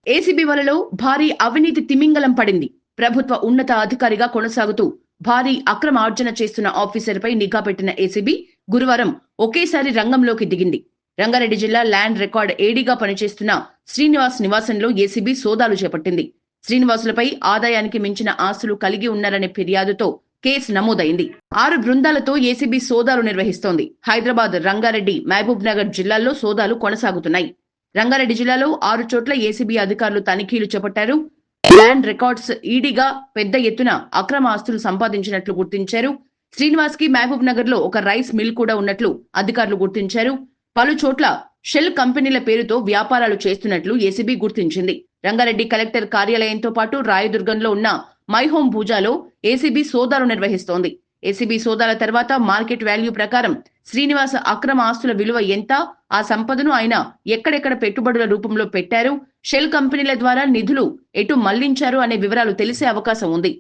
ACB వలలో భారీ అవినీతి తిమింగలం పడింది. ప్రభుత్వ ఉన్నత అధికారిగా కొనసాగుతూ భారీ అక్రమ ఆర్జన చేస్తున్న ఆఫీసర్పై నిఘా పెట్టిన ఏసీబీ గురువారం ఒకేసారి రంగంలోకి దిగింది. రంగారెడ్డి జిల్లా ల్యాండ్ రికార్డ్ ఏడీగా పనిచేస్తున్న శ్రీనివాస్ నివాసంలో ఏసీబీ సోదాలు చేపట్టింది. శ్రీనివాసులపై ఆదాయానికి మించిన ఆస్తులు కలిగి ఉన్నారనే ఫిర్యాదుతో కేసు నమోదైంది. 6 బృందాలతో ఏసీబీ సోదాలు నిర్వహిస్తోంది. హైదరాబాద్, రంగారెడ్డి, మహబూబ్ నగర్ జిల్లాల్లో సోదాలు కొనసాగుతున్నాయి. రంగారెడ్డి జిల్లాలో 6 చోట్ల ఏసీబీ అధికారులు తనిఖీలు చేపట్టారు. ల్యాండ్ రికార్డ్స్ ఈడీగా పెద్ద ఎత్తున అక్రమ ఆస్తులు సంపాదించినట్లు గుర్తించారు. శ్రీనివాస్ కి మహబూబ్ నగర్ లో ఒక రైస్ మిల్ కూడా ఉన్నట్లు అధికారులు గుర్తించారు. పలు చోట్ల షెల్ కంపెనీల పేరుతో వ్యాపారాలు చేస్తున్నట్లు ఏసీబీ గుర్తించింది. రంగారెడ్డి కలెక్టర్ కార్యాలయంతో పాటు రాయదుర్గంలో ఉన్న మైహోం భూజాలో ఏసీబీ సోదాలు నిర్వహిస్తోంది. ఏసీబీ సోదాల తర్వాత మార్కెట్ వాల్యూ ప్రకారం శ్రీనివాస అక్రమ ఆస్తుల విలువ ఎంత, ఆ సంపదను ఆయన ఎక్కడెక్కడ పెట్టుబడుల రూపంలో పెట్టారు, షెల్ కంపెనీల ద్వారా నిధులు ఎటు మళ్లించారు అనే వివరాలు తెలిసే అవకాశం ఉంది.